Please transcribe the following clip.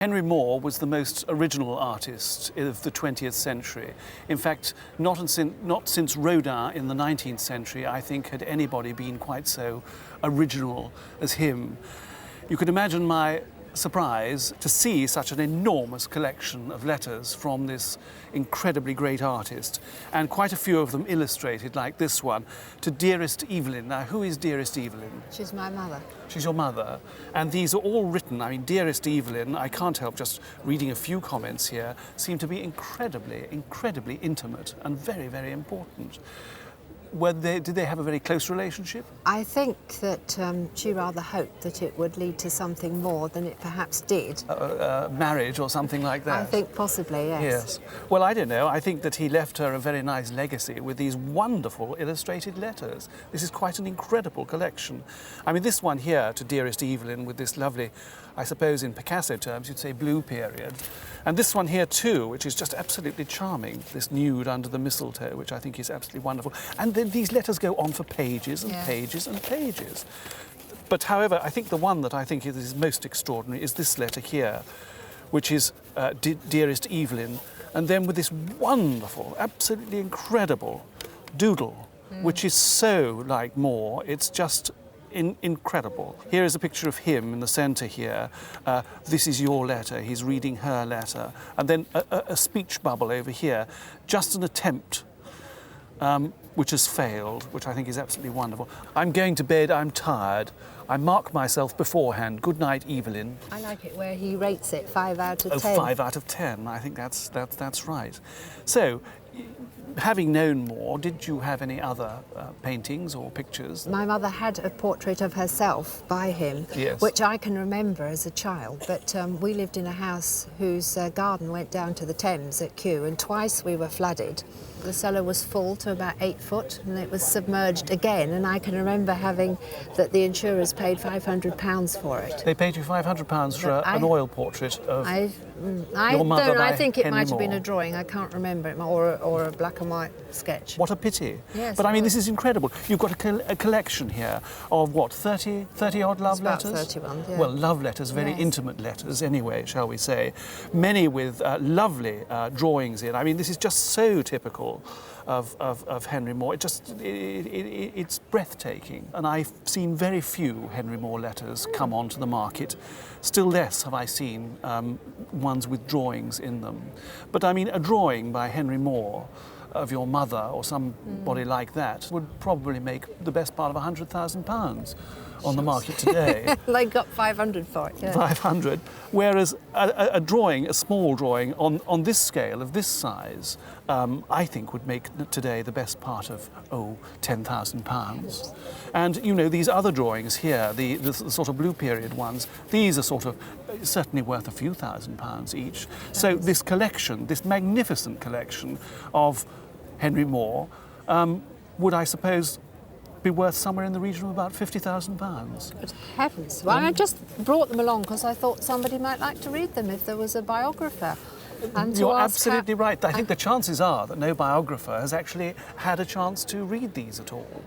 Henry Moore was the most original artist of the 20th century. In fact, not since Rodin in the 19th century, I think, had anybody been quite so original as him. You could imagine my surprise to see such an enormous collection of letters from this incredibly great artist, and quite a few of them illustrated, like this one, to Dearest Evelyn. Now, who is Dearest Evelyn? She's my mother. She's your mother, and these are all written, I mean, Dearest Evelyn, I can't help just reading a few comments here, seem to be incredibly, incredibly intimate and very, very important. Did they have a very close relationship? I think that she rather hoped that it would lead to something more than it perhaps did. Marriage or something like that? I think possibly, yes. Yes. Well, I don't know. I think that he left her a very nice legacy with these wonderful illustrated letters. This is quite an incredible collection. I mean, this one here, to Dearest Evelyn, with this lovely, I suppose in Picasso terms, you'd say blue period. And this one here too, which is just absolutely charming, this nude under the mistletoe, which I think is absolutely wonderful. And then these letters go on for pages and pages and pages. But however, I think the one that I think is most extraordinary is this letter here, which is Dearest Evelyn, and then with this wonderful, absolutely incredible doodle, which is so like Moore, it's just incredible. Here is a picture of him in the centre here. This is your letter, he's reading her letter. And then a speech bubble over here, just an attempt which has failed, which I think is absolutely wonderful. I'm going to bed, I'm tired. I mark myself beforehand. Good night, Evelyn. I like it where he rates it 5 out of 10. Oh, 5 out of 10. I think that's right. So, having known Moore, did you have any other paintings or pictures? My mother had a portrait of herself by him, which I can remember as a child, but we lived in a house whose garden went down to the Thames at Kew, and twice we were flooded. The cellar was full to about 8 foot, and it was submerged again, and I can remember having that the insurers paid £500 for it. They paid you £500 for an oil portrait of your mother by I think it Henry might have been Moore. a drawing, I can't remember, or a black and white sketch. What a pity. Yes, but I mean, this is incredible. You've got a collection here of what, 30 odd love letters? About 31, yeah. Well, love letters, very intimate letters anyway, shall we say. Many with lovely drawings in. I mean, this is just so typical of Henry Moore. It's breathtaking. And I've seen very few Henry Moore letters come onto the market. Still less have I seen ones with drawings in them. But I mean, a drawing by Henry Moore of your mother or somebody like that would probably make the best part of £100,000 on the market today. They got 500 for it, yeah. 500. Whereas a drawing, a small drawing on this scale, of this size, I think would make today the best part of, £10,000. And, you know, these other drawings here, the sort of blue period ones, these are sort of certainly worth a few £1,000s each. So this collection, this magnificent collection of Henry Moore, would, I suppose, be worth somewhere in the region of about £50,000. Good heavens. Well, I just brought them along because I thought somebody might like to read them if there was a biographer. And you're absolutely right. I think the chances are that no biographer has actually had a chance to read these at all.